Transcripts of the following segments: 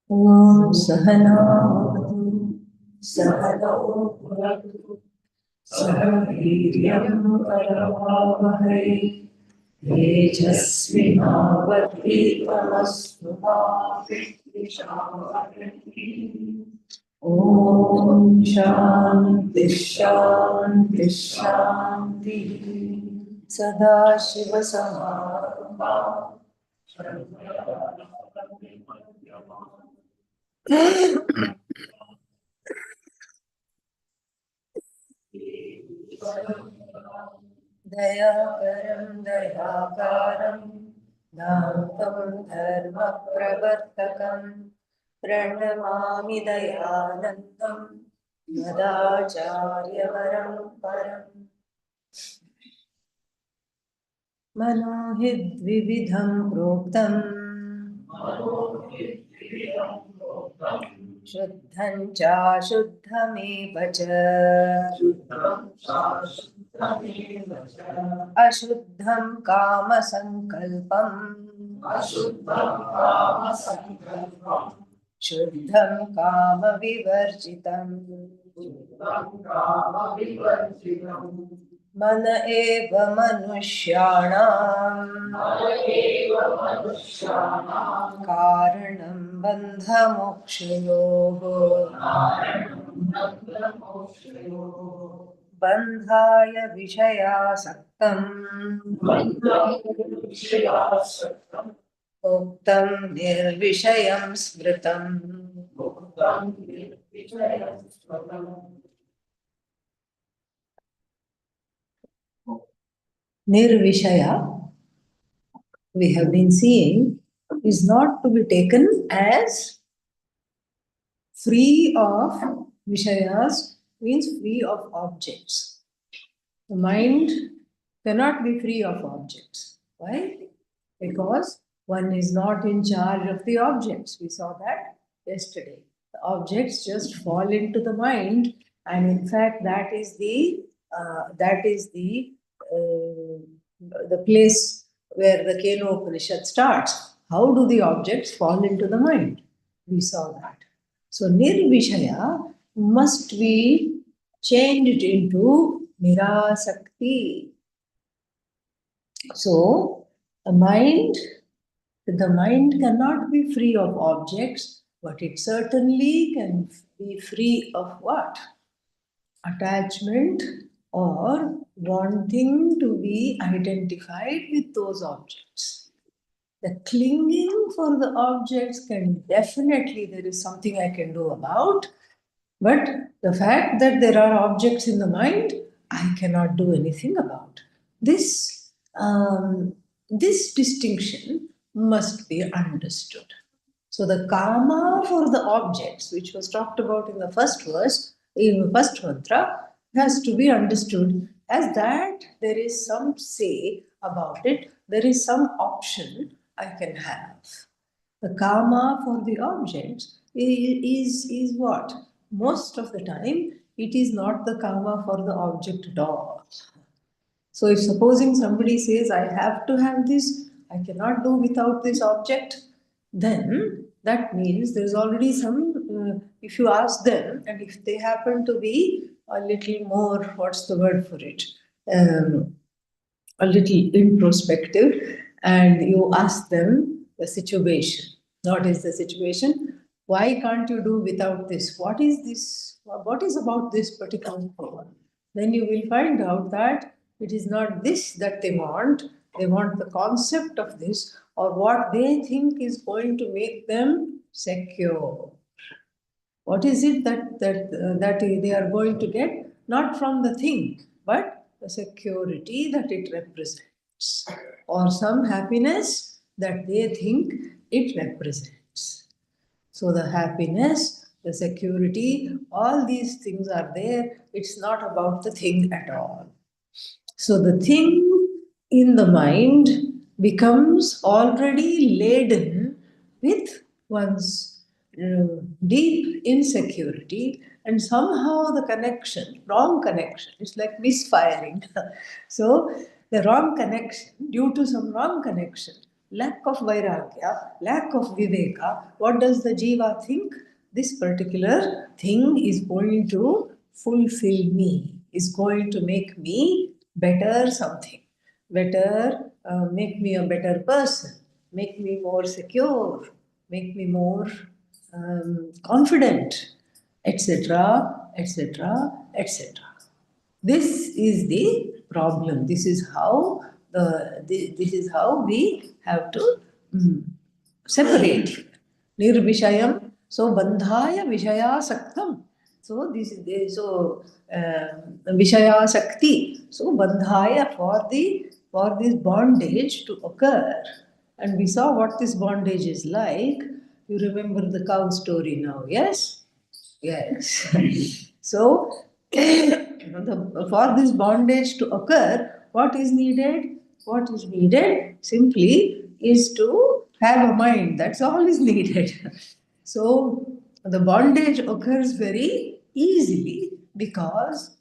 ॐ सहनावतु सहनौ भुनक्तु सह वीर्यं करवावहै तेजस्विनावधीतमस्तु मा विद्विषावहै। ॐ शान्ति शान्ति शान्तिः। सदाशिवसमारम्भाः दयाकरं दयाकारं दान्तं धर्मप्रवर्तकं प्रणमामि दयानन्दं मदाचार्यवरं परम्। मनो हि द्विविधं प्रोक्तम् शुद्धं चाशुद्धमेव च। अशुद्धं कामसङ्कल्पम् शुद्धं कामविवर्जितम्। मन एव मनुष्याणां कारणं बन्धमोक्षयोः। bandhaya vishayasaktam uktam nirvishayam smritam. Nirvishaya, we have been seeing, is not to be taken as free of vishayas, means free of objects. The mind cannot be free of objects. Why? Because one is not in charge of the objects. We saw that yesterday. The objects just fall into the mind, and in fact, that is the place where the Keno Upanishad starts. How do the objects fall into the mind? We saw that. So nirvishaya must be changed into nirasakti. So the mind cannot be free of objects, but it certainly can be free of what? Attachment or wanting to be identified with those objects. The clinging for the objects can definitely, there is something I can do about, but the fact that there are objects in the mind, I cannot do anything about. This distinction must be understood. So the karma for the objects, which was talked about in the first verse, in the first mantra, has to be understood as that there is some say about it, there is some option I can have. The karma for the objects is what? Most of the time, it is not the karma for the object at all. So if supposing somebody says, I have to have this, I cannot do without this object, then that means there's already if you ask them, and if they happen to be a little more, what's the word for it? A little introspective, and you ask them the situation. What is the situation? Why can't you do without this? What is this? What is about this particular power? Then you will find out that it is not this that they want. They want the concept of this, or what they think is going to make them secure. What is it that they are going to get? Not from the thing, but the security that it represents, or some happiness that they think it represents. So the happiness, the security, all these things are there. It's not about the thing at all. So the thing in the mind becomes already laden with one's deep insecurity, and somehow the connection, wrong connection, it's like misfiring. So the wrong connection, due to some wrong connection, lack of vairagya, lack of viveka, what does the jiva think? This particular thing is going to fulfill me, is going to make me better something, better, make me a better person, make me more secure, make me more confident, etc., etc., etc. This is the problem. This is how this is how we have to separate. Nirvishayam. So bandhaya vishaya saktam. So this is the vishaya sakti. So bandhaya for this bondage to occur. And we saw what this bondage is like. You remember the cow story now, yes? Yes. So for this bondage to occur, what is needed? What is needed simply is to have a mind. That's all is needed. So the bondage occurs very easily because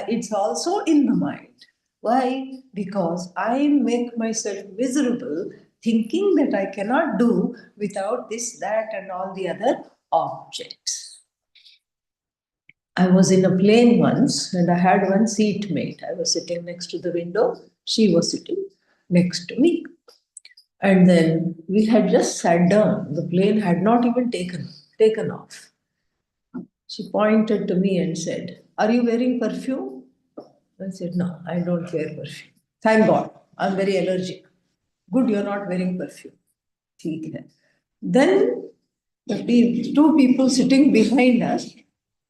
it's also in the mind. Why? Because I make myself miserable thinking that I cannot do without this, that, and all the other objects. I was in a plane once and I had one seatmate. I was sitting next to the window. She was sitting next to me. And then we had just sat down. The plane had not even taken off. She pointed to me and said, "Are you wearing perfume?" I said, no, I don't wear perfume. Thank God. I'm very allergic. Good, you're not wearing perfume. ठीक है. Then the two people sitting behind us,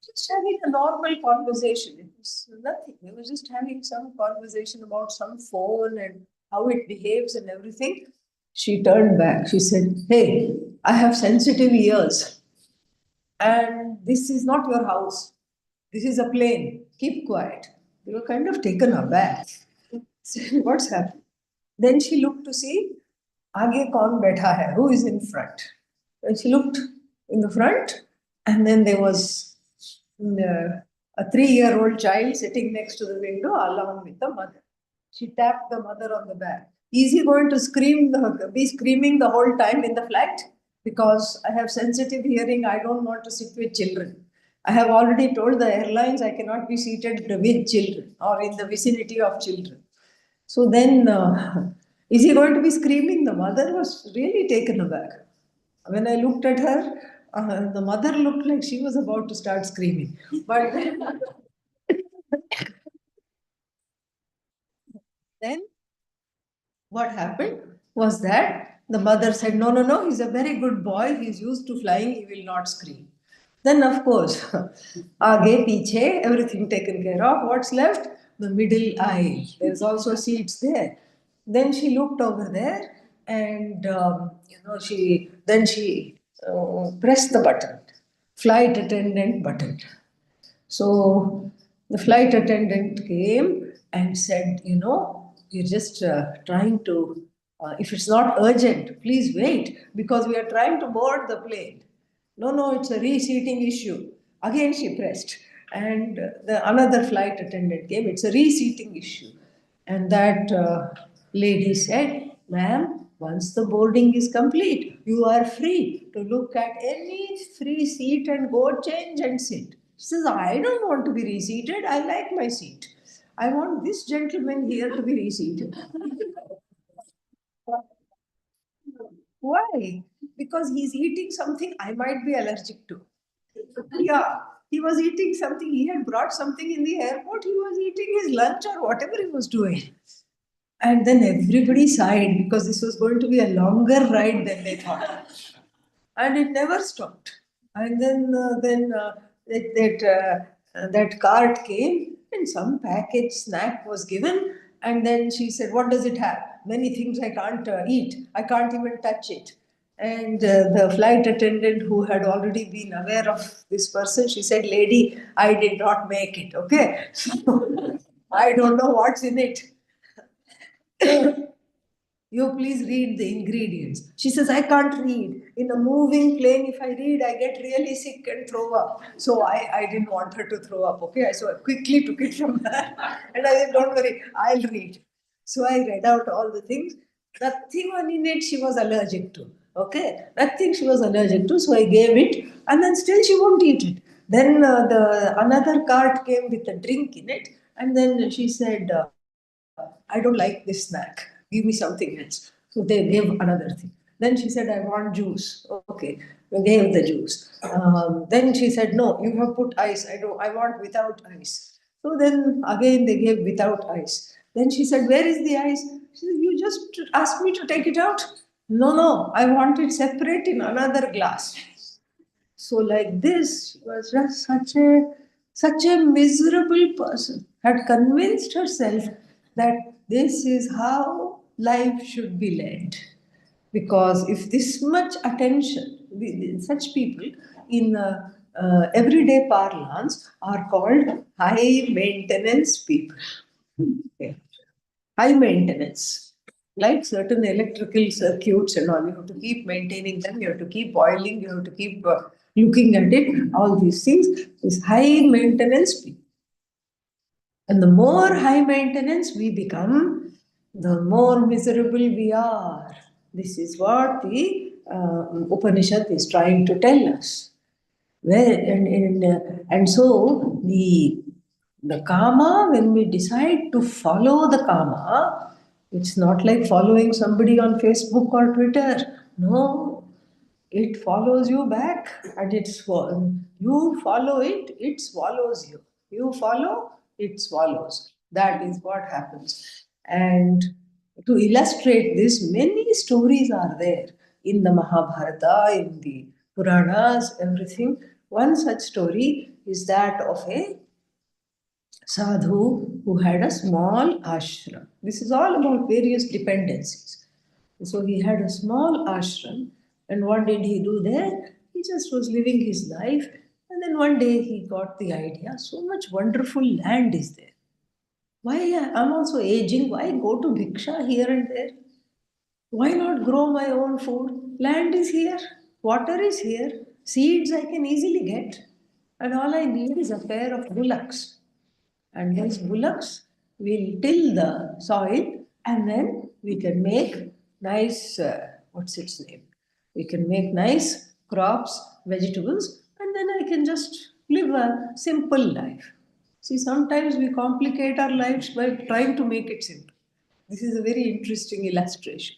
just having a normal conversation. It was nothing. We were just having some conversation about some phone and how it behaves and everything. She turned back. She said, hey, I have sensitive ears. And this is not your house. This is a plane. Keep quiet. We were kind of taken aback. What's happened? Then she looked to see, आगे कौन बैठा है? Who is in front? And she looked in the front, and then there was a 3-year-old child sitting next to the window along with the mother. She tapped the mother on the back. Is he going to be screaming the whole time in the flight? Because I have sensitive hearing, I don't want to sit with children. I have already told the airlines I cannot be seated with children or in the vicinity of children. So then, is he going to be screaming? The mother was really taken aback. When I looked at her, the mother looked like she was about to start screaming. But then what happened was that the mother said, no, no, no, he's a very good boy. He's used to flying. He will not scream. Then, of course, aage, piche, everything taken care of. What's left? The middle aisle. There's also seats there. Then she looked over there and, she pressed the button, flight attendant button. So the flight attendant came and said, we're just trying to, if it's not urgent, please wait because we are trying to board the plane. No, no, it's a reseating issue. Again, she pressed. And another flight attendant came. It's a reseating issue. And that lady said, ma'am, once the boarding is complete, you are free to look at any free seat and go change and sit. She says, I don't want to be reseated. I like my seat. I want this gentleman here to be reseated. Why? Because he's eating something I might be allergic to. Yeah, he was eating something. He had brought something in the airport. He was eating his lunch or whatever he was doing. And then everybody sighed because this was going to be a longer ride than they thought. And it never stopped. And that cart came and some package snack was given. And then she said, what does it have? Many things I can't eat. I can't even touch it. And the flight attendant who had already been aware of this person, she said, lady, I did not make it, okay? So I don't know what's in it. You please read the ingredients. She says, I can't read. In a moving plane, if I read, I get really sick and throw up. So I didn't want her to throw up, okay? So I quickly took it from her. And I said, don't worry, I'll read. So I read out all the things. Nothing in it she was allergic to, okay? Nothing she was allergic to. So I gave it. And then still she won't eat it. Then another cart came with a drink in it. And then she said, I don't like this snack. Give me something else. So they gave another thing. Then she said, I want juice. Okay, we gave the juice. Then she said, no, you have put ice. I want without ice. So then again they gave without ice. Then she said, where is the ice? She said, you just asked me to take it out. No, no, I want it separate in another glass. So like this, she was just such a miserable person, had convinced herself that this is how life should be led. Because if this much attention, such people in everyday parlance are called high maintenance people. Okay. High maintenance, like certain electrical circuits and all. You have to keep maintaining them, you have to keep oiling, you have to keep looking at it. All these things is high maintenance people. And the more high maintenance we become, the more miserable we are. This is what the Upanishad is trying to tell us. And so the karma, when we decide to follow the karma, it's not like following somebody on Facebook or Twitter. No, it follows you back, and you follow it, it swallows you. You follow, it swallows. That is what happens. And to illustrate this, many stories are there in the Mahabharata, in the Puranas, everything. One such story is that of a sadhu who had a small ashram. This is all about various dependencies. So he had a small ashram, and what did he do there? He just was living his life, and then one day he got the idea so much wonderful land is there. Why I'm also aging? Why go to Bhiksha here and there? Why not grow my own food? Land is here, water is here, seeds I can easily get, and all I need is a pair of bullocks. And those bullocks will till the soil, and then we can make nice, what's its name? We can make nice crops, vegetables, and then I can just live a simple life. See, sometimes we complicate our lives by trying to make it simple. This is a very interesting illustration.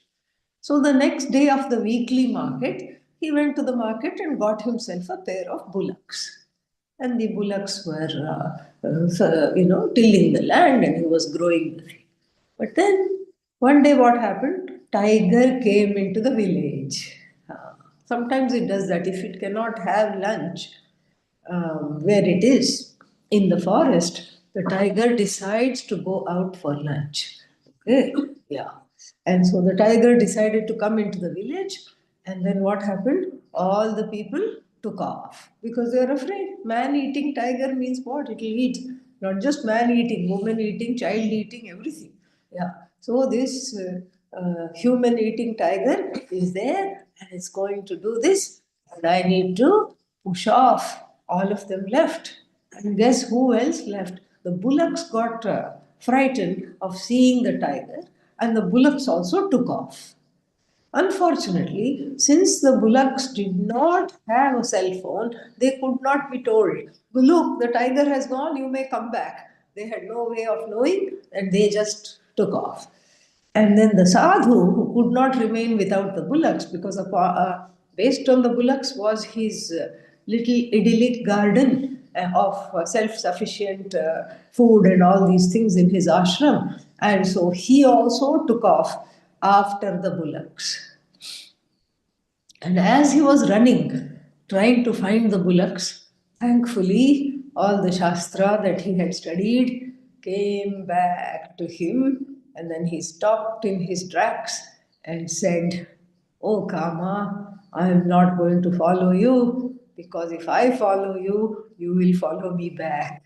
So the next day of the weekly market, he went to the market and got himself a pair of bullocks. And the bullocks were, tilling the land, and he was growing the thing. But then one day, what happened? Tiger came into the village. Sometimes it does that. If it cannot have lunch where it is in the forest, the tiger decides to go out for lunch. Okay, yeah. And so the tiger decided to come into the village, and then what happened? All the people took off because they were afraid. Man eating tiger means what? It will eat not just man eating, woman eating, child eating, everything. Yeah. So this human eating tiger is there and it's going to do this, and I need to push off. All of them left. And guess who else left? The bullocks got frightened of seeing the tiger, and the bullocks also took off. Unfortunately, since the bullocks did not have a cell phone, they could not be told, look, the tiger has gone, you may come back. They had no way of knowing, and they just took off. And then the sadhu, who could not remain without the bullocks, because based on the bullocks was his little idyllic garden of self sufficient food and all these things in his ashram. And so he also took off after the bullocks. And as he was running, trying to find the bullocks, thankfully, all the Shastra that he had studied came back to him. And then he stopped in his tracks and said, "Oh, Kama, I am not going to follow you because if I follow you, you will follow me back.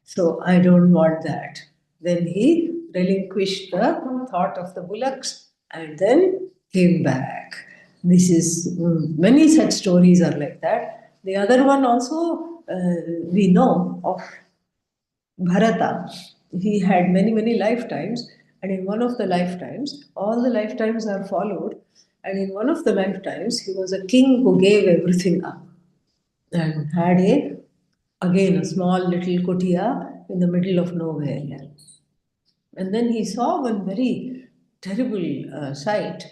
So I don't want that." Then he relinquished the thought of the bullocks and then came back. This is many such stories are like that. The other one also we know of Bharata. He had many, many lifetimes, and in one of the lifetimes, all the lifetimes are followed. And in one of the lifetimes, he was a king who gave everything up and had again a small little kutia in the middle of nowhere. And then he saw one very terrible sight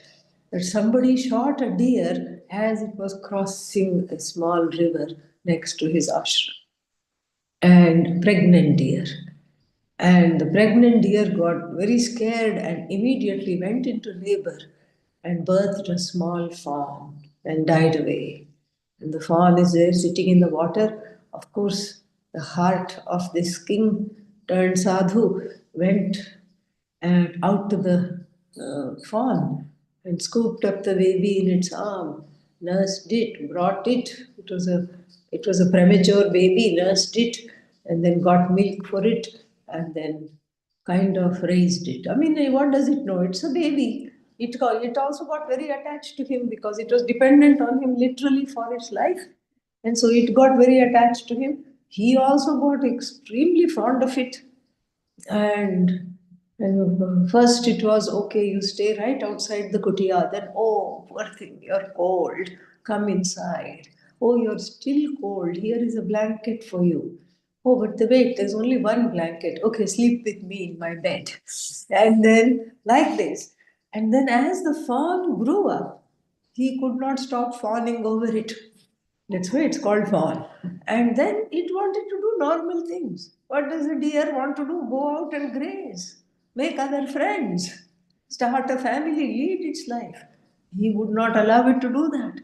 that somebody shot a deer as it was crossing a small river next to his ashram, and pregnant deer. And the pregnant deer got very scared and immediately went into labor and birthed a small fawn and died away. And the fawn is there sitting in the water. Of course, the heart of this king turned sadhu went and out to the fawn and scooped up the baby in its arm, nursed it, brought it. It was a premature baby, nursed it, and then got milk for it, and then kind of raised it. I mean, what does it know? It's a baby. It also got very attached to him because it was dependent on him literally for its life. And so it got very attached to him. He also got extremely fond of it. And first it was okay, you stay right outside the kutia. Then, oh, poor thing, you're cold. Come inside. Oh, you're still cold. Here is a blanket for you. Oh, but wait, there's only one blanket. Okay, sleep with me in my bed. And then, like this. And then, as the fawn grew up, he could not stop fawning over it. That's why it's called fawn. And then it wanted to do normal things. What does a deer want to do? Go out and graze, make other friends, start a family, lead its life. He would not allow it to do that.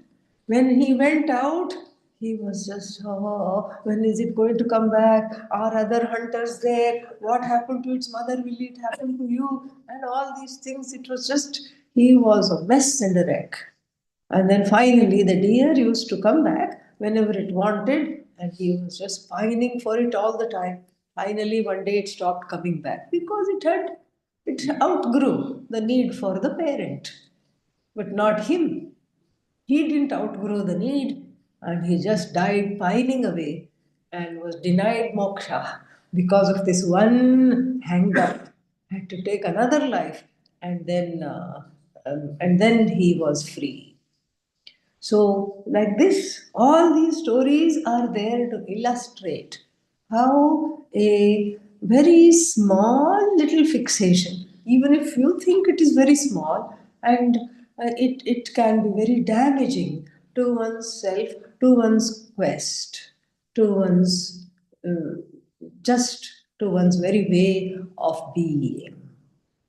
When he went out, he was just, oh, when is it going to come back? Are other hunters there? What happened to its mother? Will it happen to you? And all these things. It was just, he was a mess and a wreck. And then finally, the deer used to come back whenever it wanted, and he was just pining for it all the time. Finally, one day it stopped coming back because it outgrew the need for the parent, but not him. He didn't outgrow the need, and he just died pining away and was denied moksha because of this one hang up. Had to take another life, and then he was free. So, like this, all these stories are there to illustrate how a very small little fixation, even if you think it is very small, and it can be very damaging to oneself, to one's quest, to one's uh, just to one's very way of being.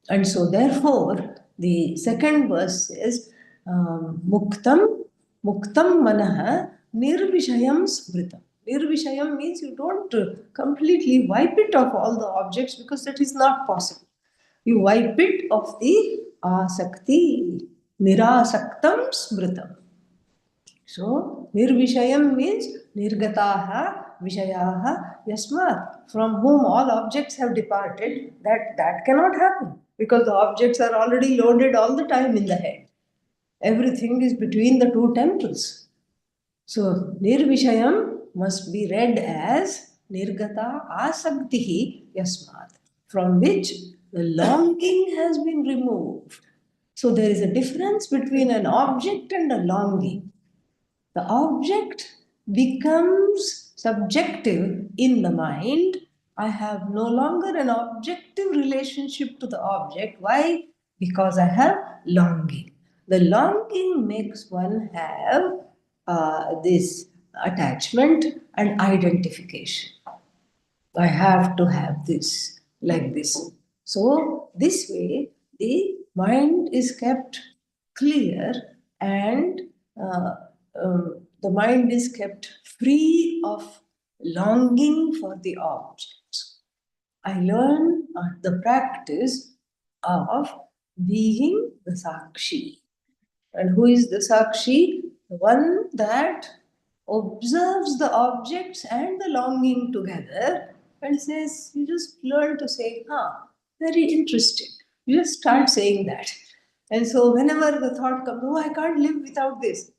And so, therefore, the second verse says, Muktam Manaha Nirvishayam Smritam. Nirvishayam means you don't completely wipe it off all the objects because that is not possible. You wipe it of the asakti, nirasaktam smritam. So, nirvishayam means nirgataha vishayaha yasmat, from whom all objects have departed. That cannot happen because the objects are already loaded all the time in the head. Everything is between the two temples. So, nirvishayam must be read as nirgata asaktihi yasmat, from which the longing has been removed. So, there is a difference between an object and a longing. The object becomes subjective in the mind. I have no longer an objective relationship to the object. Why? Because I have longing. The longing makes one have this attachment and identification. I have to have this, like this. So, this way, the mind is kept clear and uh, the mind is kept free of longing for the objects. I learn the practice of being the Sakshi. And who is the Sakshi? The one that observes the objects and the longing together and says, you just learn to say, very interesting. You just start saying that. And so whenever the thought comes, oh, I can't live without this.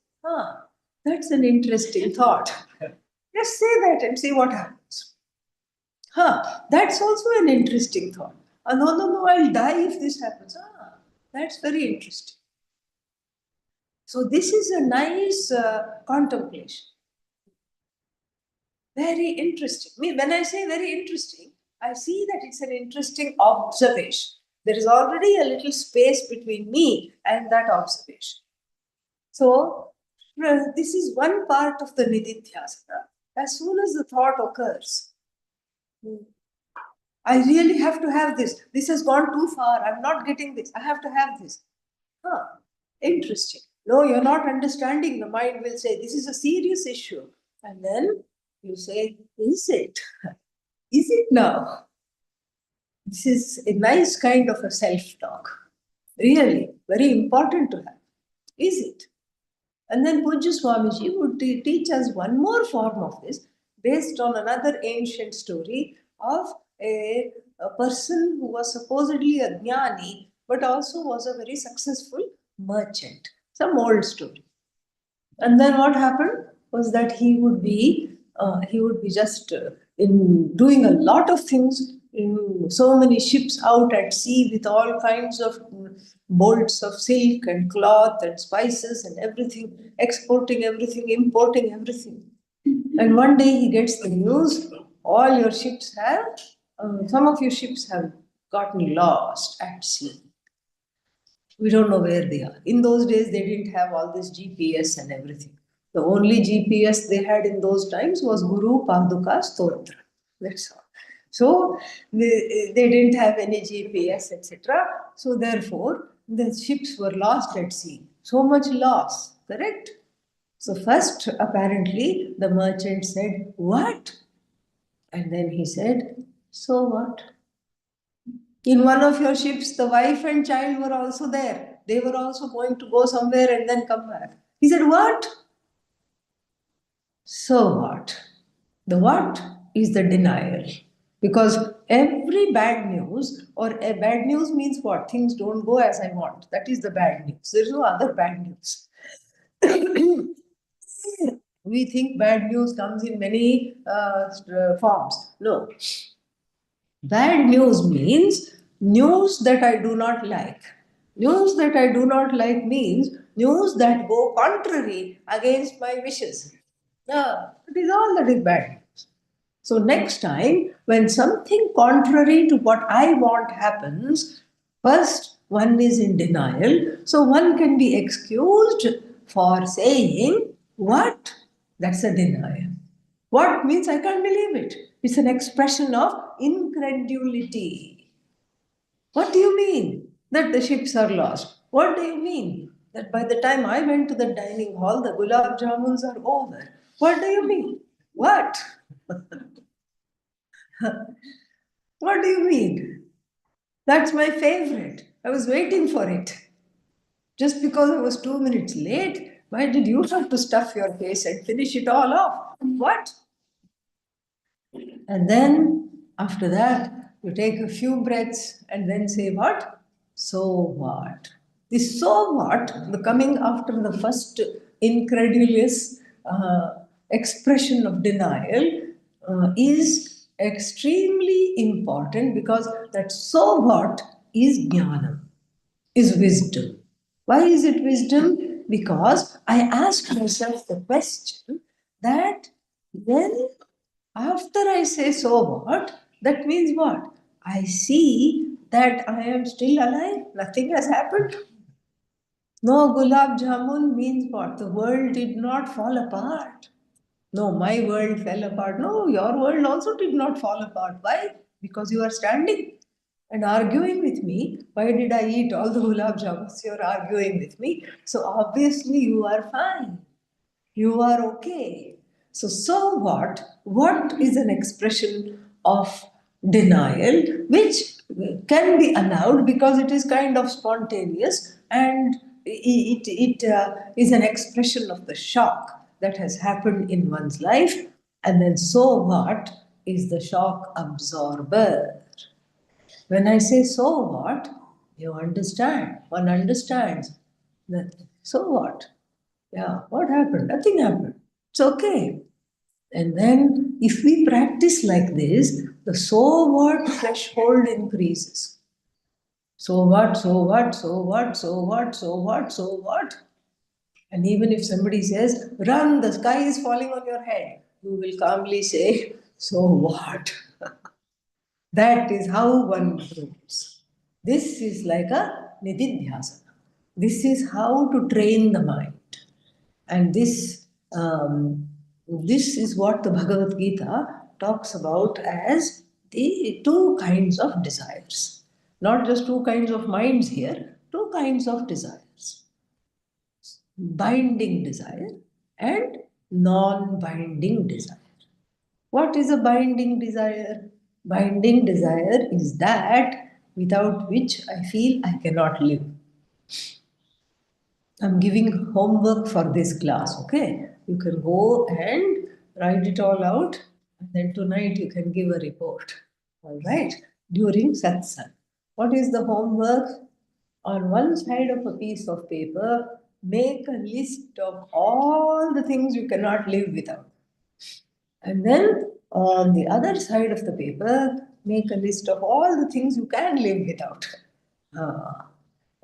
That's an interesting thought. Just say that and see what happens. That's also an interesting thought. No, I'll die if this happens. That's very interesting. So this is a nice contemplation. Very interesting. When I say very interesting, I see that it's an interesting observation. There is already a little space between me and that observation. So this is one part of the nididhyasana. As soon as the thought occurs, I really have to have this. This has gone too far. I'm not getting this. I have to have this. Interesting. No, you're not understanding. The mind will say, this is a serious issue. And then you say, is it? Is it now? This is a nice kind of a self-talk. Really, very important to have. Is it? And then Pujya Swamiji would teach us one more form of this based on another ancient story of a person who was supposedly a jnani but also was a very successful merchant. Some old story. And then what happened was that he would be just in doing a lot of things in so many ships out at sea with all kinds of bolts of silk and cloth and spices and everything, exporting everything, importing everything. And one day he gets the news, all your ships have, some of your ships have gotten lost at sea. We don't know where they are. In those days, they didn't have all this GPS and everything. The only GPS they had in those times was Guru Paduka Stotra. That's all. So they didn't have any GPS, etc. So therefore, the ships were lost at sea. So much loss, correct? So first, apparently, the merchant said, "What?" And then he said, "So what? In one of your ships, the wife and child were also there. They were also going to go somewhere and then come back." He said, "What?" So what? The what is the denial. Because every bad news, or a bad news means what? Things don't go as I want. That is the bad news. There's no other bad news. We think bad news comes in many forms. No. Bad news means news that I do not like. News that I do not like means news that go contrary against my wishes. Yeah, it is all that is bad news. So next time, when something contrary to what I want happens, first one is in denial. So one can be excused for saying, "What?" That's a denial. What means I can't believe it. It's an expression of incredulity. What do you mean that the ships are lost? What do you mean that by the time I went to the dining hall, the gulab jamuns are over? What do you mean? What? What do you mean? That's my favorite. I was waiting for it. Just because I was 2 minutes late, why did you have to stuff your face and finish it all off? What? And then after that, you take a few breaths and then say, "What? So what?" This "so what," the coming after the first incredulous expression of denial, is extremely important because that "so what" is jnana, is wisdom. Why is it wisdom? Because I ask myself the question that when after I say "so what," that means what? I see that I am still alive, nothing has happened. No gulab jamun means what? The world did not fall apart. No, my world fell apart. No, your world also did not fall apart. Why? Because you are standing and arguing with me. Why did I eat all the gulab jamuns? You're arguing with me. So obviously you are fine. You are okay. So, so what? What is an expression of denial which can be allowed because it is kind of spontaneous and it is an expression of the shock that has happened in one's life. And then, so what is the shock absorber? When I say "so what," you understand. One understands that "so what?" Yeah, what happened? Nothing happened. It's okay. And then, if we practice like this, the "so what" threshold increases. So what, so what, so what, so what, so what, so what? And even if somebody says, "Run, the sky is falling on your head," you will calmly say, "So what?" That is how one grows. This is like a nididhyasana. This is how to train the mind. And this is what the Bhagavad Gita talks about as the two kinds of desires. Not just two kinds of minds here, two kinds of desires: binding desire and non binding desire. What is a binding desire? Binding desire is that without which I feel I cannot live. I'm giving homework for this class, okay? You can go and write it all out, and then tonight you can give a report, all right? During satsang. What is the homework? On one side of a piece of paper, make a list of all the things you cannot live without. And then on the other side of the paper, make a list of all the things you can live without. Ah.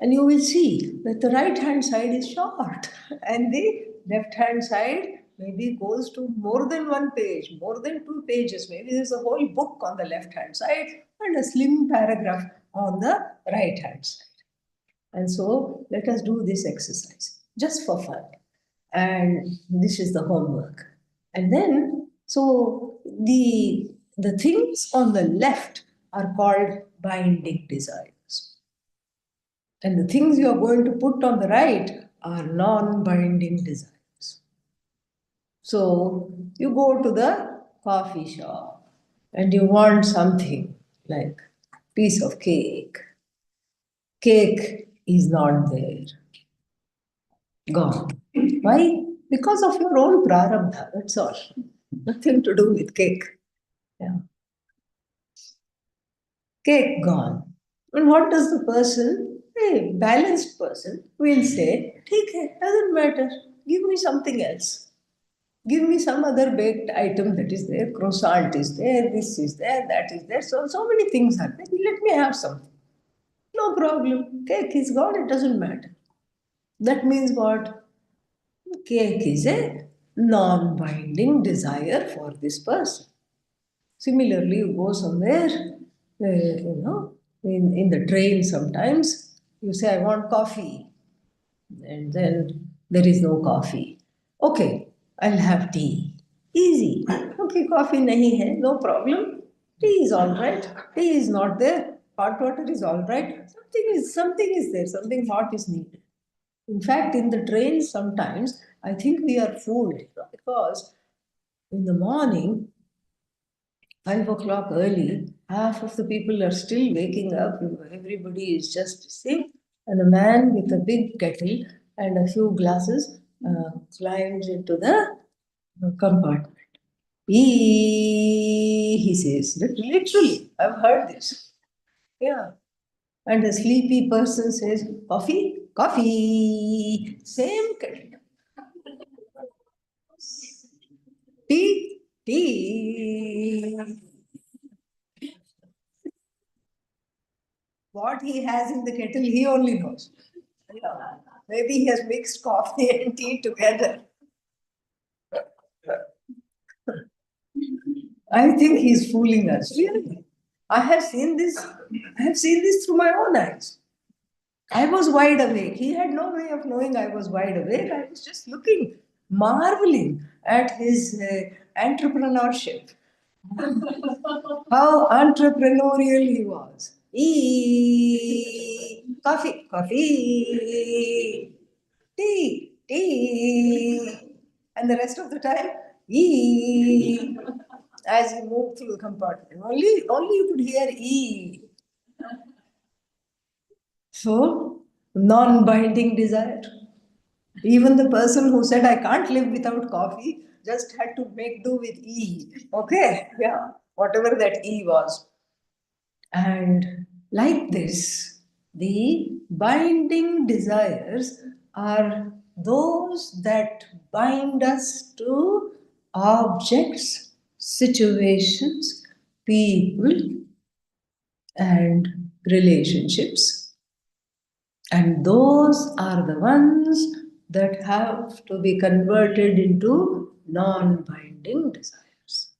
And you will see that the right hand side is short and the left hand side maybe goes to more than one page, more than 2 pages. Maybe there's a whole book on the left hand side and a slim paragraph on the right hand side. And so let us do this exercise just for fun. And this is the homework. And then, so The things on the left are called binding desires. And the things you are going to put on the right are non-binding desires. So you go to the coffee shop and you want something like piece of cake. Cake is not there. Gone. Why? Because of your own prarabdha, that's all. Nothing to do with cake. Yeah. Cake gone. And what does the person, a balanced person, will say, "ठीक है, doesn't matter. Give me something else. Give me some other baked item that is there. Croissant is there, this is there, that is there. So many things are there. Let me have something. No problem. Cake is gone, it doesn't matter." That means what? Cake is a non binding desire for this person. Similarly, you go somewhere, in the train sometimes, you say, "I want coffee," and then there is no coffee. "Okay, I'll have tea." Easy. "Okay, coffee nahi hai, no problem. Tea is all right. Tea is not there. Hot water is all right. Something is there. Something hot is needed. In fact, in the train sometimes I think we are fooled because in the morning, 5 o'clock early, half of the people are still waking up. Everybody is just sick, and a man with a big kettle and a few glasses climbs into the compartment. He says, literally, I've heard this. Yeah. And a sleepy person says, "Coffee, coffee." Same kettle. Tea, tea. What he has in the kettle, he only knows. Yeah. Maybe he has mixed coffee and tea together. I think he's fooling us. Really. I have seen this. I have seen this through my own eyes. I was wide awake. He had no way of knowing I was wide awake. I was just looking, marveling at his entrepreneurship. How entrepreneurial he was. Coffee, coffee, tea, tea. And the rest of the time, as he moved through the compartment. Only you could hear E. So, non binding desire. Even the person who said, "I can't live without coffee," just had to make do with E. Okay? Yeah. Whatever that E was. And like this, the binding desires are those that bind us to objects, situations, people, and relationships. And those are the ones that have to be converted into non binding desires.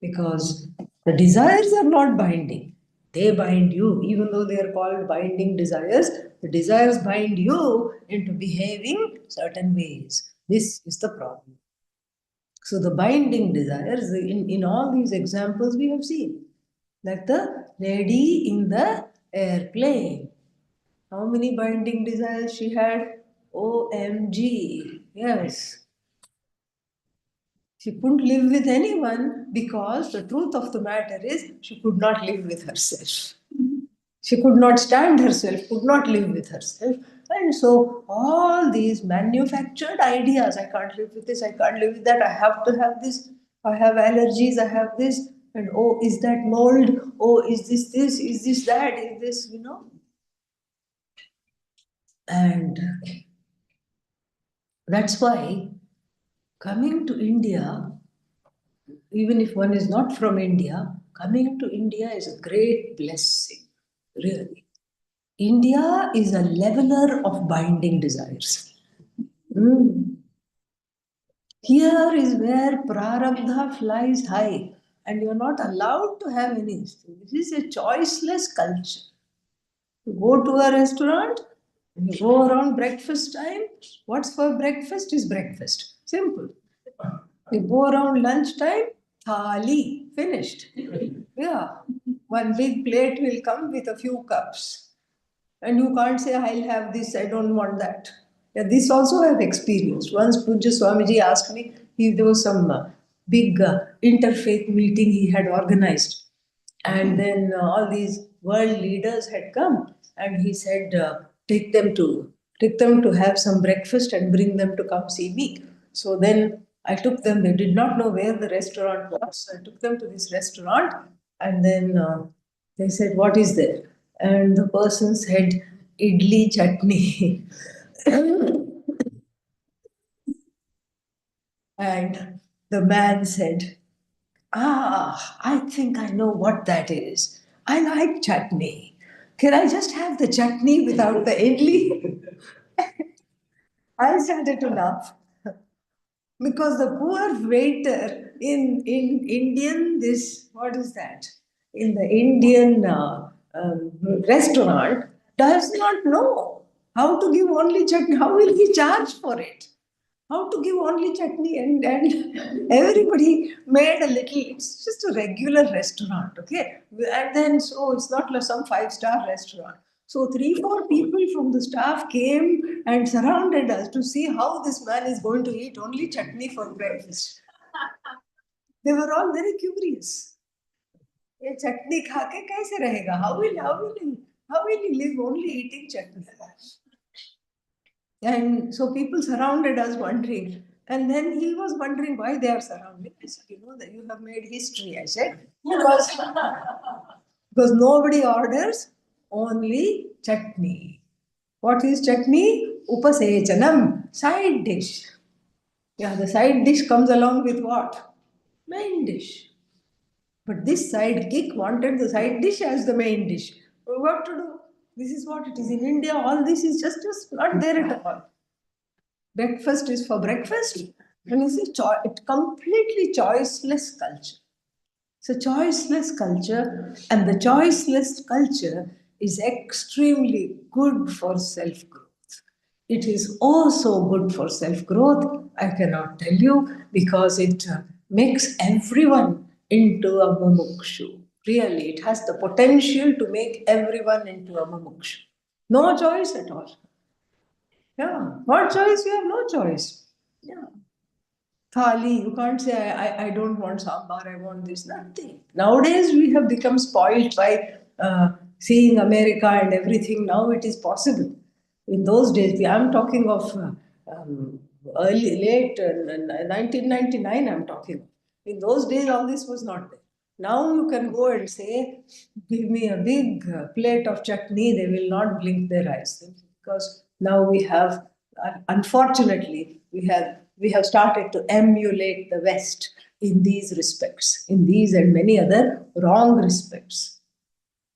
Because the desires are not binding. They bind you, even though they are called binding desires. The desires bind you into behaving certain ways. This is the problem. So, the binding desires, in all these examples, we have seen, like the lady in the airplane. How many binding desires she had? OMG. Yes. She couldn't live with anyone because the truth of the matter is she could not live with herself. She could not stand herself, could not live with herself. And so, all these manufactured ideas, "I can't live with this, I can't live with that, I have to have this, I have allergies, I have this, and oh, is that mold? Oh, is this, is this that, is this. And that's why coming to India, even if one is not from India, coming to India is a great blessing, really. India is a leveler of binding desires. Mm. Here is where prarabdha flies high, and you're not allowed to have anything. This is a choiceless culture. You go to a restaurant, you go around breakfast time. What's for breakfast is breakfast. Simple. You go around lunchtime, Thali, finished. Yeah. One big plate will come with a few cups. And you can't say, I'll have this, I don't want that. Yeah, this also I've experienced. Once Pujya Swamiji asked me, there was some big interfaith meeting he had organized. And then all these world leaders had come, and he said, take them to have some breakfast and bring them to come see me. So then I took them, they did not know where the restaurant was. So I took them to this restaurant, and then they said, what is there? And the person said, idli chutney. And the man said, ah, I think I know what that is. I like chutney. Can I just have the chutney without the idli? I started to laugh because the poor waiter in Indian, this, what is that? In the Indian restaurant, does not know how to give only chutney. How will he charge for it? How to give only chutney, and everybody made a little, it's just a regular restaurant, okay? And then, so it's not like some five-star restaurant. So three, four people from the staff came and surrounded us to see how this man is going to eat only chutney for breakfast. They were all very curious. ये चटनी खा के कैसे रहेगा? How will he live only eating chutney? And so people surrounded us wondering. And then he was wondering why they are surrounding. I said, that you have made history, I said. Because nobody orders only chutney. What is chutney? Upasechanam, side dish. Yeah, the side dish comes along with what? Main dish. But this sidekick wanted the side dish as the main dish. What to do? This is what it is. In India, all this is just not there at all. Breakfast is for breakfast. And you see, it completely choiceless culture. It's a choiceless culture, and the choiceless culture is extremely good for self growth. It is also good for self growth, I cannot tell you, because it makes everyone into a mumukshu. Really, it has the potential to make everyone into a mumukshu. No choice at all. Yeah, what choice? You have no choice. Yeah. Thali, you can't say, I don't want sambar, I want this, nothing. Nowadays, we have become spoiled by seeing America and everything. Now it is possible. In those days, I'm talking of late 1999, I'm talking. In those days, all this was not there. Now you can go and say, give me a big plate of chutney, they will not blink their eyes. Because now we have, unfortunately, we have started to emulate the West in these respects, in these and many other wrong respects.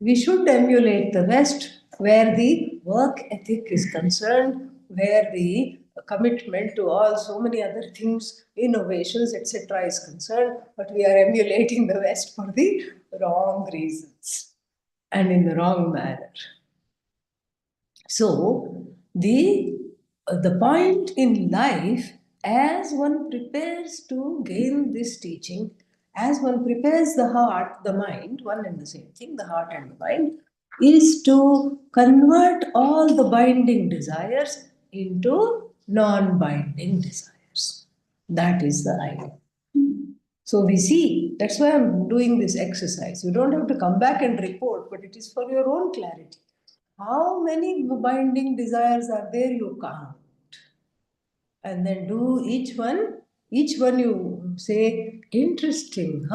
We should emulate the West where the work ethic is concerned, where the commitment to all so many other things, innovations, etc., is concerned, but we are emulating the West for the wrong reasons and in the wrong manner. So, the point in life, as one prepares to gain this teaching, as one prepares the heart, the mind, one and the same thing, the heart and the mind, is to convert all the binding desires into non-binding desires. That is the idea. So we see, that's why I'm doing this exercise. You don't have to come back and report, but it is for your own clarity. How many binding desires are there? You count. And then do each one you say, interesting.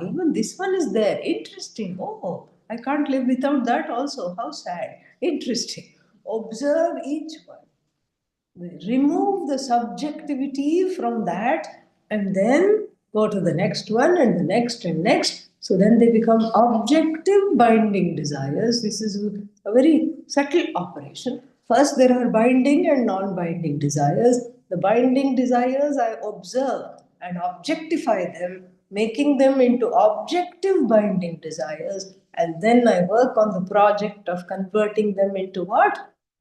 Even this one is there. Interesting. Oh, I can't live without that also. How sad. Interesting. Observe each one. Remove the subjectivity from that, and then go to the next one and the next and next. So then they become objective binding desires. This is a very subtle operation. First, there are binding and non binding desires. The binding desires I observe and objectify them, making them into objective binding desires. And then I work on the project of converting them into what?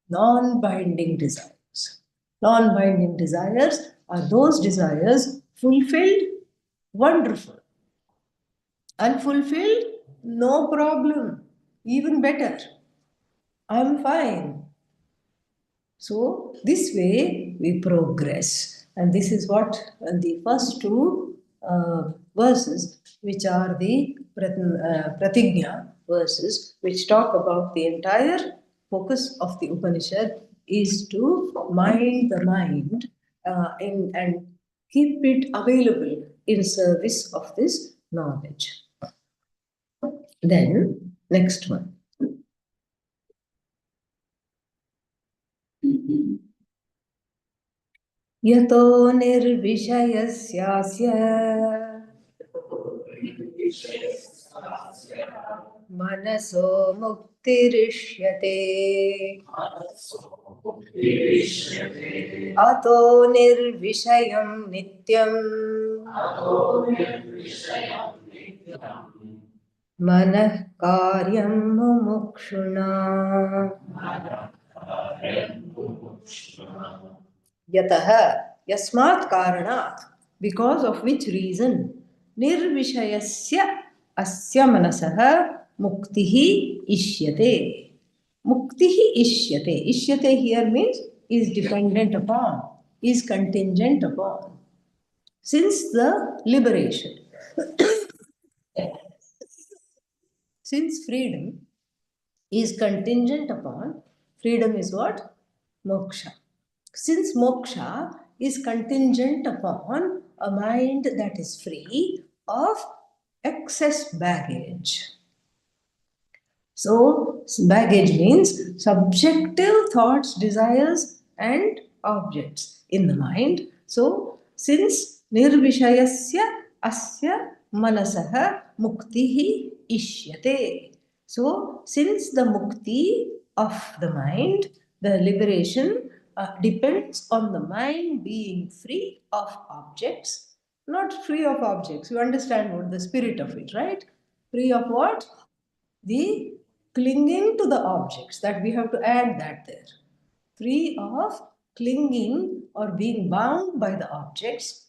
Non binding desires. Non-binding desires are those desires fulfilled, wonderful. Unfulfilled? No problem. Even better. I'm fine. So, this way we progress. And this is what the first two verses, which are the Pratigna verses, which talk about the entire focus of the Upanishad, is to mind the mind and keep it available in service of this knowledge. Then, next one. यतो निर्विषयस्यास्य मनसो मुक्तिरिष्यते अतो निर्विषयं नित्यम् मनः कार्यं मुमुक्षुणा Yataha, yasmat karanat, because of which reason, nirvishayasya asya manasaha muktihi ishyate. Muktihi ishyate. Ishyate here means is dependent upon, is contingent upon. Since the liberation, since freedom is contingent upon, freedom is what? Moksha. Since moksha is contingent upon a mind that is free of excess baggage. So, baggage means subjective thoughts, desires, and objects in the mind. So, since nirvishayasya asya manasaha muktihi ishyate. So, since the mukti of the mind, the liberation depends on the mind being free of objects, not free of objects. You understand what the spirit of it, right? Free of what? The clinging to the objects, that we have to add that there. Free of clinging or being bound by the objects,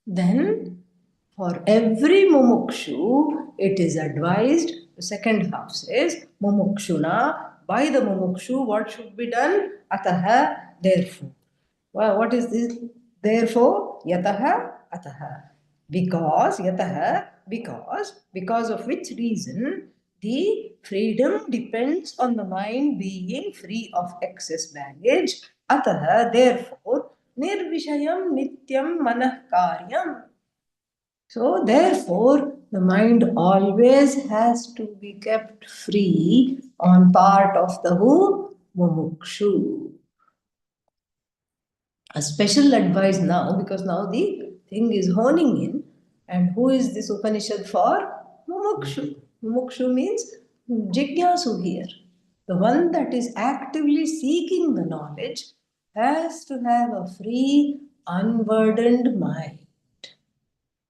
then for every mumukshu, it is advised, the second half says, mumukshuna, by the mumukshu, what should be done? Ataha, therefore. Well, what is this? Therefore, yataha, ataha. Because, yataha, because of which reason the freedom depends on the mind being free of excess baggage. Ataha, therefore, nirvishayam nityam manah karyam. So, therefore, the mind always has to be kept free on part of the who? Mumukshu. A special advice now, because now the thing is honing in. And who is this Upanishad for? Mumukshu. Mumukshu means Jigyasu here. The one that is actively seeking the knowledge has to have a free, unburdened mind.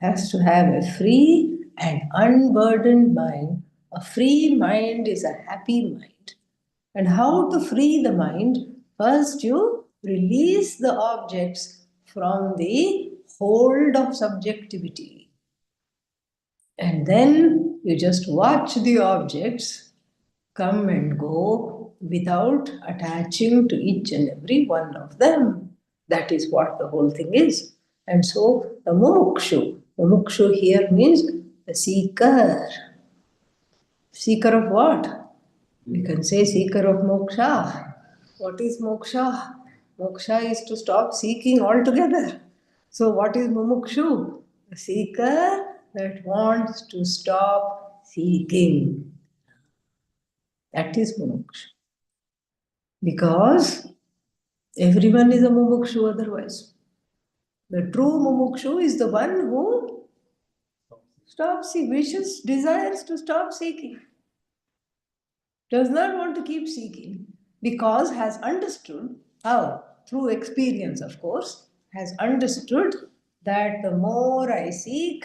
Has to have a free and unburdened mind. A free mind is a happy mind. And how to free the mind? First, you release the objects from the hold of subjectivity. And then you just watch the objects come and go without attaching to each and every one of them. That is what the whole thing is. And so the mumukshu here means the seeker. Seeker of what? We can say seeker of moksha. What is moksha? Moksha is to stop seeking altogether. So what is mumukshu? The seeker that wants to stop seeking. That is mumukshu. Because everyone is a mumukshu otherwise. The true mumukshu is the one who stops seeking, wishes, desires to stop seeking. Does not want to keep seeking because has understood how, through experience of course, has understood that the more I seek,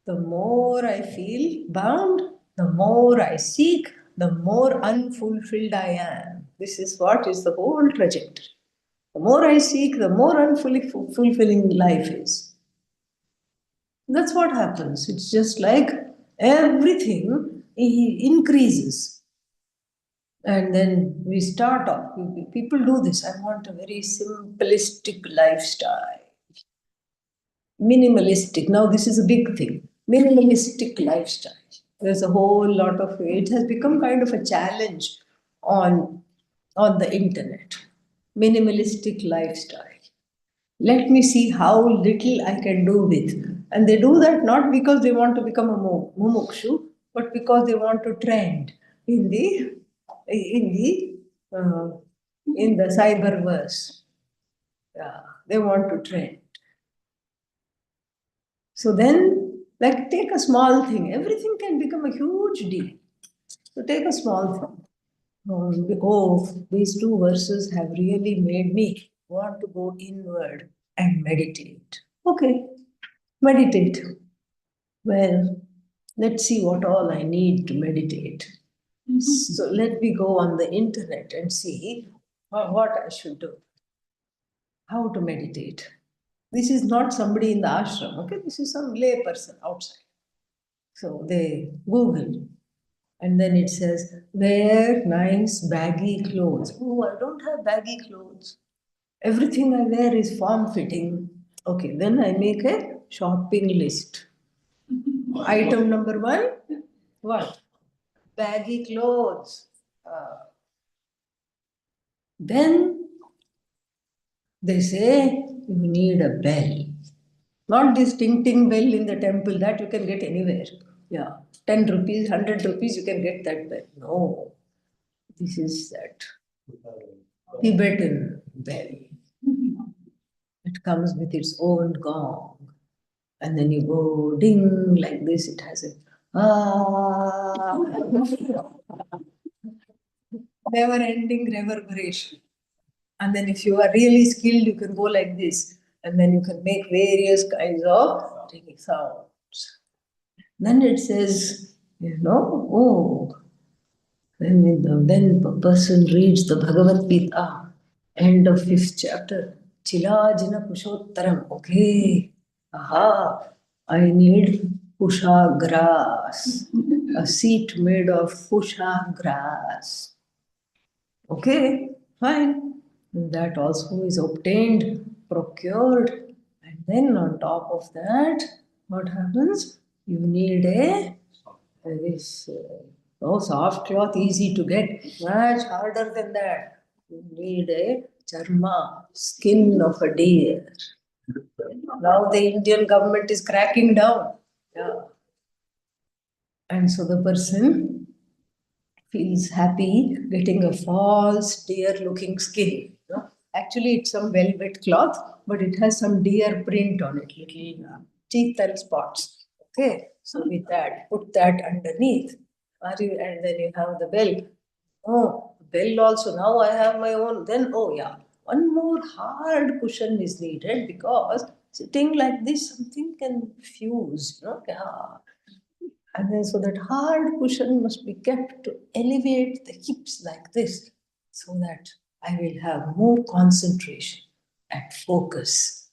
the more I feel bound, the more I seek, the more unfulfilled I am. This is what is the whole trajectory. The more I seek, the more unfulfilling life is. That's what happens. It's just like everything increases. And then we start off. People do this. I want a very simplistic lifestyle. Minimalistic. Now, this is a big thing. Minimalistic lifestyle. There's a whole lot of it has become kind of a challenge on, on the internet. Minimalistic lifestyle. Let me see how little I can do with. And they do that not because they want to become a mumukshu, but because they want to trend in the in the uh, in the cyberverse. Yeah, they want to trend. So then, like, take a small thing. Everything can become a huge deal. So take a small thing. These two verses have really made me want to go inward and meditate. Okay, meditate. Well, let's see what all I need to meditate. So let me go on the internet and see what I should do. How to meditate. This is not somebody in the ashram, okay? This is some lay person outside. So they Google, and then it says, wear nice baggy clothes. Oh, I don't have baggy clothes. Everything I wear is form fitting. Okay, then I make a shopping list. Item number one, what? Baggy clothes. Then they say you need a bell. Not this ting ting bell in the temple that you can get anywhere. Yeah, 10 rupees, 100 rupees, you can get that bell. No, this is that Tibetan bell. It comes with its own gong. And then you go ding like this, it has a ah, never ending reverberation. And then if you are really skilled, you can go like this. And then you can make various kinds of ringing sounds. Then it says, then the person reads the Bhagavad Gita, end of 5th chapter, Chilajina Pushottaram. Okay, aha, I need pusha grass, a seat made of pusha grass. Okay, fine. That also is obtained, procured, and then on top of that, what happens? You need this soft cloth, easy to get, much harder than that. You need a charma, skin of a deer. Now the Indian government is cracking down. Yeah. And so the person feels happy getting a false deer looking skin. Actually, it's some velvet cloth, but it has some deer print on it, little teeth and spots. Okay, so with that, put that underneath. And then you have the bell. Oh, bell also. Now I have my own. Then, oh yeah, one more hard cushion is needed because sitting like this, something can fuse. Yeah. And then so that hard cushion must be kept to elevate the hips like this so that I will have more concentration and focus.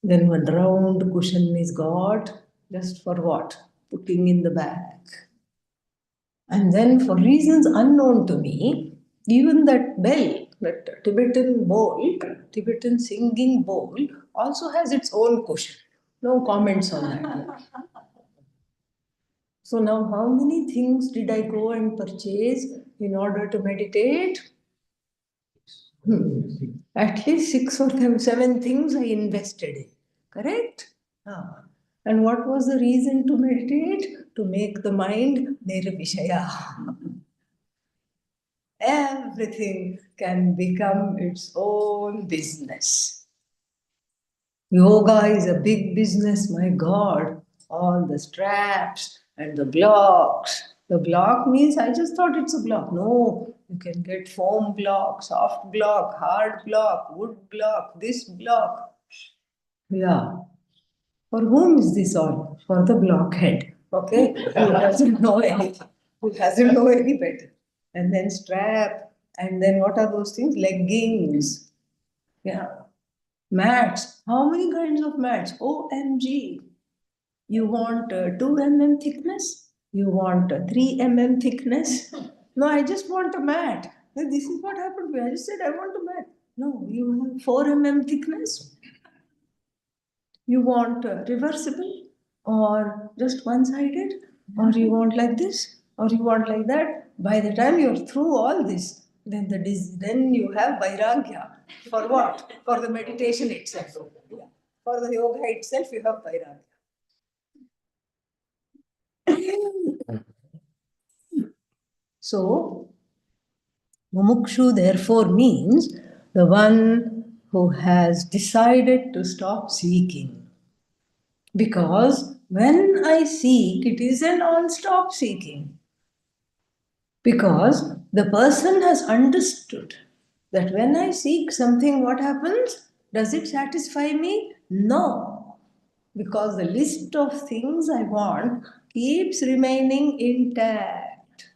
Then one round cushion is got just for what? Putting in the bag. And then for reasons unknown to me, even that bell, that Tibetan bowl, Tibetan singing bowl, also has its own cushion. No comments on that. So now how many things did I go and purchase in order to meditate? At least 6 or 7 things I invested in. Correct? Ah. And what was the reason to meditate? To make the mind nirvishaya. Everything can become its own business. Yoga is a big business, my God. All the straps and the blocks. The block means I just thought it's a block. No, you can get foam block, soft block, hard block, wood block, this block. Yeah. For whom is this all? For the blockhead. Okay? Who doesn't know anything. Who doesn't know any better. And then strap. And then what are those things? Leggings. Yeah. Mats. How many kinds of mats? OMG. You want 2 mm thickness? You want a 3 mm thickness? No, I just want a mat. This is what happened to me. I just said, I want a mat. No, you have 4 mm thickness. You want reversible or just one sided, or you want like this, or you want like that. By the time you're through all this, then you have vairagya. For what? For the meditation itself. Yeah. For the yoga itself, you have vairagya. So, mumukshu therefore means the one who has decided to stop seeking. Because when I seek, it is a non stop seeking. Because the person has understood that when I seek something, what happens? Does it satisfy me? No. Because the list of things I want keeps remaining intact,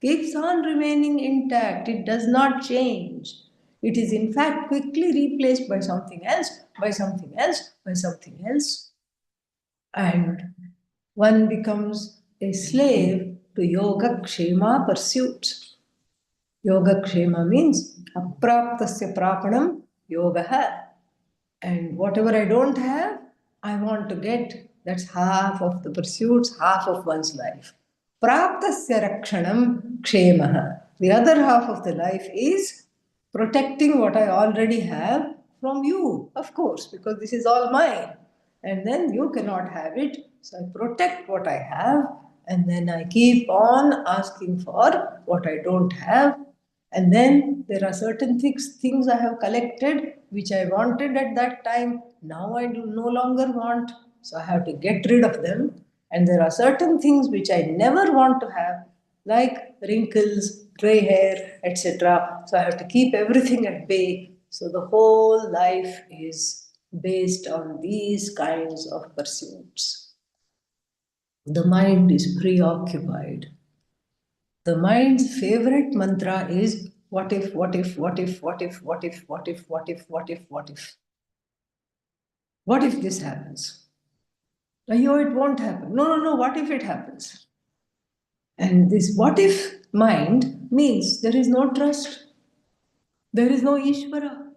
keeps on remaining intact. It does not change. It is, in fact, quickly replaced by something else, by something else, by something else. And one becomes a slave to yoga kshema pursuits. Yoga kshema means apraptasya prapanam yogaha. And whatever I don't have, I want to get. That's half of the pursuits, half of one's life. Praptasya rakshanam kshemaha. The other half of the life is protecting what I already have from you, of course, because this is all mine. And then you cannot have it. So I protect what I have, and then I keep on asking for what I don't have, and then there are certain things I have collected which I wanted at that time. Now I do no longer want. So I have to get rid of them. And there are certain things which I never want to have, like wrinkles, gray hair, etc. So I have to keep everything at bay. So the whole life is based on these kinds of pursuits. The mind is preoccupied. The mind's favorite mantra is what if, what if, what if, what if, what if, what if, what if, what if, what if. What if this happens? No, it won't happen. No, no, no, what if it happens? And this what if mind means there is no trust, there is no Ishvara,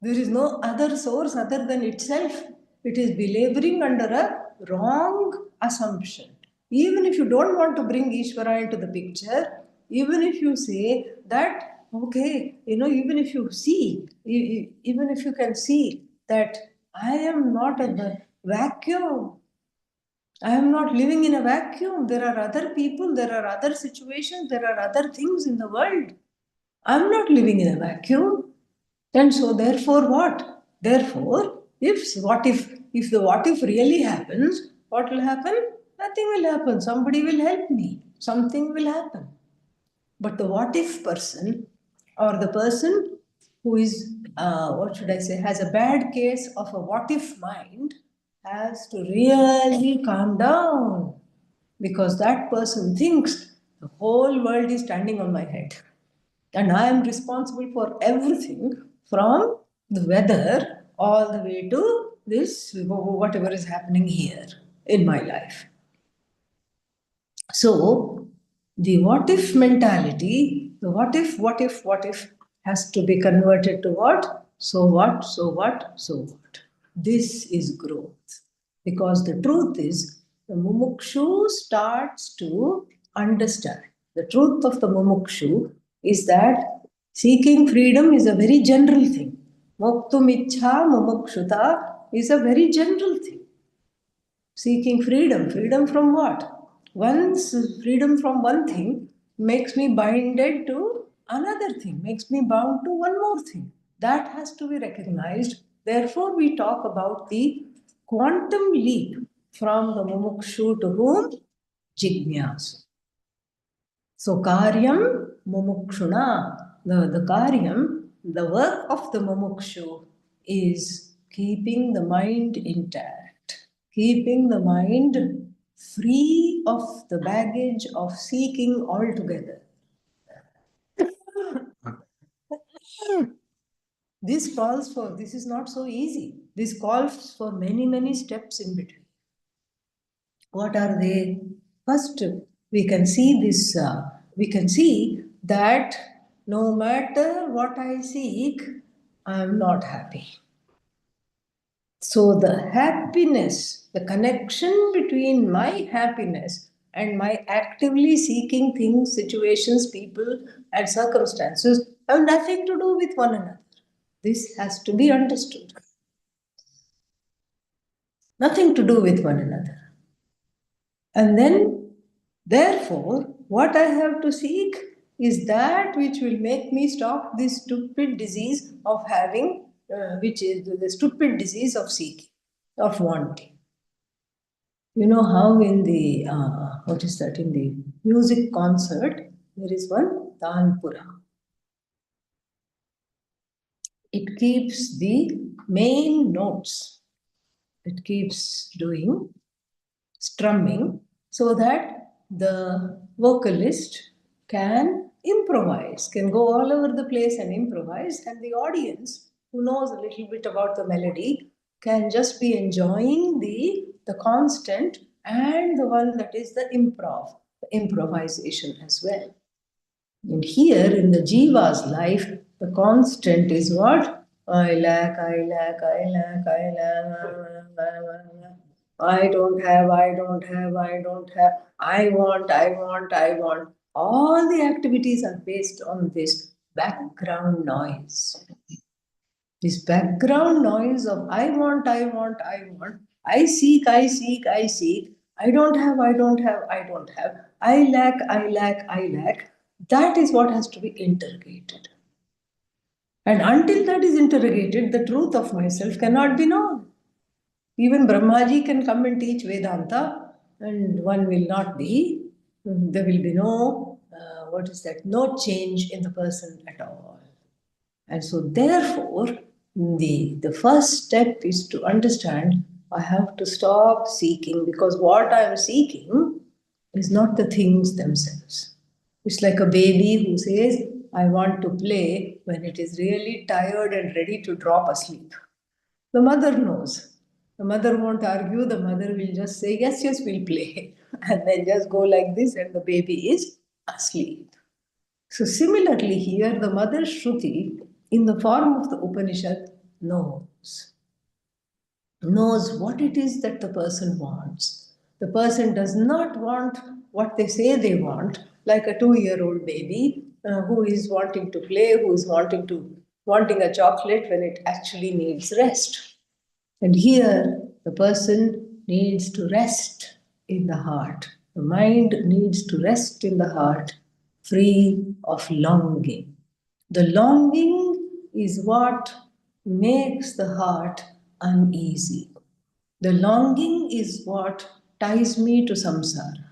there is no other source other than itself. It is belaboring under a wrong assumption. Even if you don't want to bring Ishvara into the picture, even if you say that, okay, even if you see, even if you can see that I am not a vacuum, I am not living in a vacuum. There are other people, there are other situations, there are other things in the world. I'm not living in a vacuum. And so therefore what? Therefore, if the what if really happens, what will happen? Nothing will happen. Somebody will help me. Something will happen. But the what if person, or the person who is, what should I say, has a bad case of a what if mind, has to really calm down, because that person thinks the whole world is standing on my head and I am responsible for everything from the weather all the way to this, whatever is happening here in my life. So, the what if mentality, the what if has to be converted to what? So what, so what, so what? This is growth. Because the truth is, the mumukshu starts to understand. The truth of the mumukshu is that seeking freedom is a very general thing. Moktum ichha mumukshuta is a very general thing. Seeking freedom. Freedom from what? Once freedom from one thing makes me binded to another thing, makes me bound to one more thing. That has to be recognized. Therefore, we talk about the quantum leap from the mumukshu to whom? Jignyas. So, karyam mumukshuna, the karyam, the work of the mumukshu is keeping the mind intact, keeping the mind free of the baggage of seeking altogether. This is not so easy. This calls for many, many steps in between. What are they? First, we can see this, we can see that no matter what I seek, I am not happy. So the happiness, the connection between my happiness and my actively seeking things, situations, people, and circumstances have nothing to do with one another. This has to be understood. Nothing to do with one another. And then, therefore, what I have to seek is that which will make me stop this stupid disease of having, which is the stupid disease of seeking, of wanting. You know how in the, what is that, in the music concert, there is one Tanpura. It keeps the main notes. It keeps doing strumming so that the vocalist can improvise, can go all over the place and improvise, and the audience, who knows a little bit about the melody, can just be enjoying the constant and the one that is the improvisation as well. And here in the Jiva's life, the constant is what? I lack, I lack, I lack, I lack. I don't have, I don't have, I don't have. I want, I want, I want. All the activities are based on this background noise. This background noise of I want, I want, I want. I seek, I seek, I seek. I don't have, I don't have, I don't have. I lack, I lack, I lack. That is what has to be interrogated. And until that is interrogated, the truth of myself cannot be known. Even Brahmaji can come and teach Vedanta, and one will not be, there will be no, what is that, no change in the person at all. And so, therefore, the first step is to understand I have to stop seeking, because what I am seeking is not the things themselves. It's like a baby who says, I want to play when it is really tired and ready to drop asleep. The mother knows. The mother won't argue, the mother will just say, yes, yes, we'll play. And then just go like this, and the baby is asleep. So, similarly, here the mother Shruti, in the form of the Upanishad, knows what it is that the person wants. The person does not want what they say they want, like a 2-year-old baby who is wanting to play, who is wanting a chocolate when it actually needs rest. And here, the person needs to rest in the heart. The mind needs to rest in the heart, free of longing. The longing is what makes the heart uneasy. The longing is what ties me to samsara.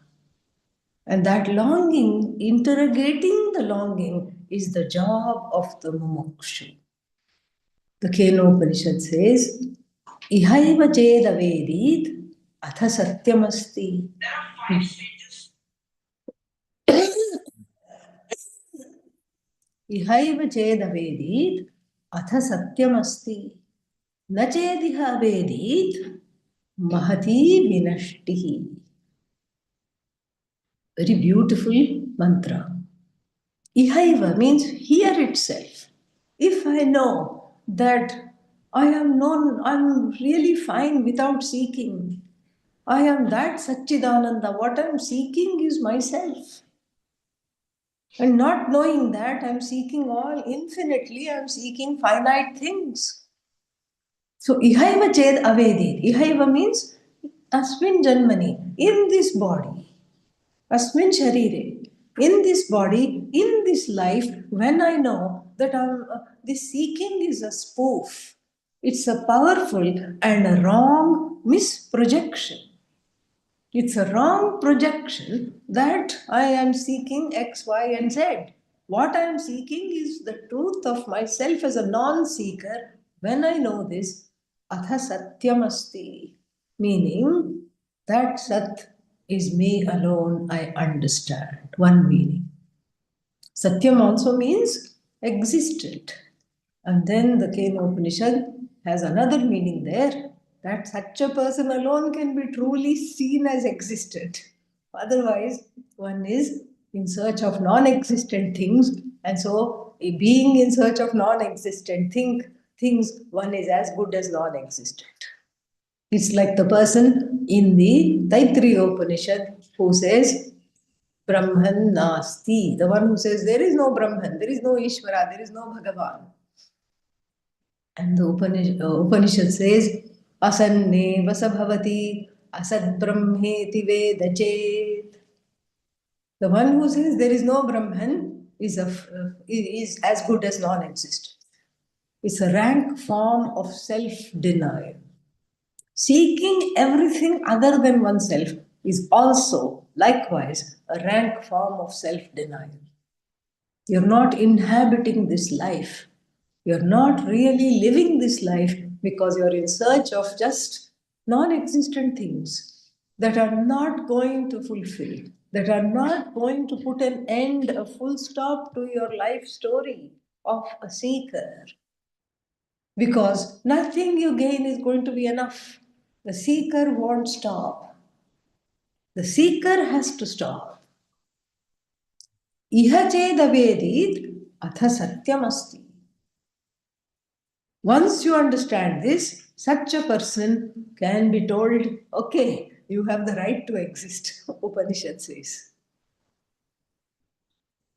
And that longing, interrogating the longing, is the job of the mumukshu. The Kenopanishad says, Ihaiva chedavedit atha satyamasti. Ihaiva chedavedit atha satyamasti. Na chediha vedit mahati vinashtihi. Very beautiful mantra. Ihaiva means here itself. If I know that I'm really fine without seeking. I am that Satchidananda. What I'm seeking is myself. And not knowing that I'm seeking all infinitely, I'm seeking finite things. So, ihaiva ched avedit. Ihaiva means asmin janmani, in this body. Asmin sharire, in this body, in this life, when I know that this seeking is a spoof, it's a powerful and a wrong misprojection. It's a wrong projection that I am seeking X, Y, and Z. What I am seeking is the truth of myself as a non seeker. When I know this, atha satyamasti, meaning that Sat is me alone, I understand. One meaning. Satyam also means existent. And then the Kenopanishad has another meaning there, that such a person alone can be truly seen as existent. Otherwise, one is in search of non-existent things, and so being in search of non-existent things, one is as good as non-existent. It's like the person in the Taittiriya Upanishad who says, Brahman Nasti, the one who says there is no Brahman, there is no Ishvara, there is no Bhagavan. And the Upanishad says, Asanne vasabhavati asad brahmeti vedachet. The one who says there is no Brahman is as good as non-existent. It's a rank form of self-denial. Seeking everything other than oneself is also, likewise, a rank form of self-denial. You're not inhabiting this life. You're not really living this life because you're in search of just non-existent things that are not going to fulfill, that are not going to put an end, a full stop to your life story of a seeker. Because nothing you gain is going to be enough. The seeker won't stop. The seeker has to stop. Iha chedavedit atha satyamasti. Once you understand this, such a person can be told, okay, you have the right to exist, Upanishad says.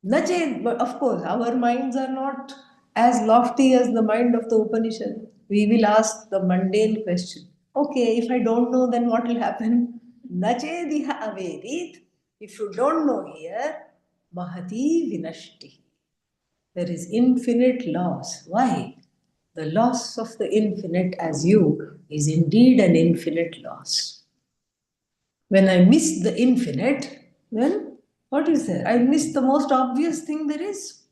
Nachet, but of course, our minds are not as lofty as the mind of the Upanishad. We will ask the mundane question. Okay, if I don't know, then what will happen? Nachediha avedit. If you don't know here, mahati vinashti. There is infinite loss. Why? The loss of the infinite as you is indeed an infinite loss. When I miss the infinite, then what is there? I miss the most obvious thing there is.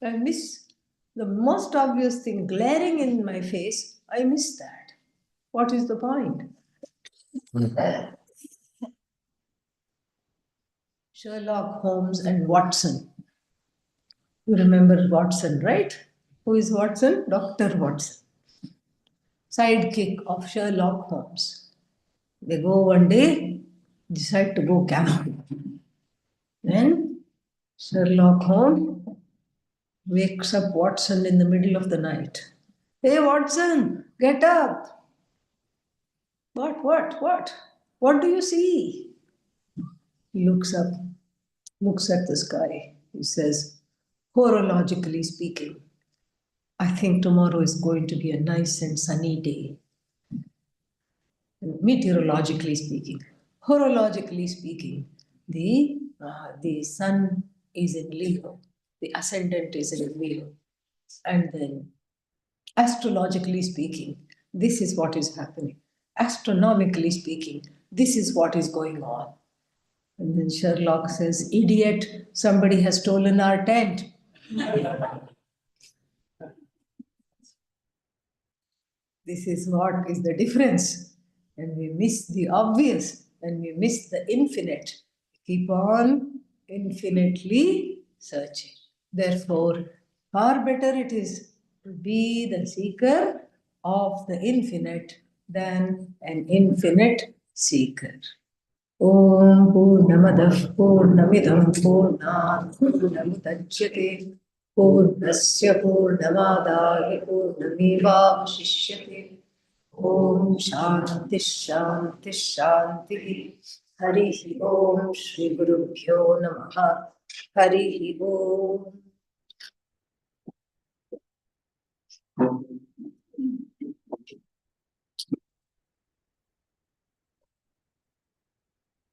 I miss the most obvious thing glaring in my face. I miss that. What is the point? Sherlock Holmes and Watson. You remember Watson, right? Who is Watson? Dr. Watson, sidekick of Sherlock Holmes. They go one day, decide to go camping. Then Sherlock Holmes wakes up Watson in the middle of the night. Hey, Watson, get up. What? What do you see? He looks up, looks at the sky. He says, horologically speaking, I think tomorrow is going to be a nice and sunny day. Meteorologically speaking, horologically speaking, the sun is in Leo, the ascendant is in Leo, and then astrologically speaking, this is what is happening. Astronomically speaking, this is what is going on. And then Sherlock says, "Idiot! Somebody has stolen our tent." This is what is the difference. And we miss the obvious and we miss the infinite. Keep on infinitely searching. Therefore, far better it is to be the seeker of the infinite than an infinite seeker. Om Purnamadah Purnamidam Purnat Purnamudachyate Purnasya Purnamadaye Purnamevavashishyate. Om Shanti Shanti Shanti. Hari Om Shri Gurubhyo Namaha. Hari Om.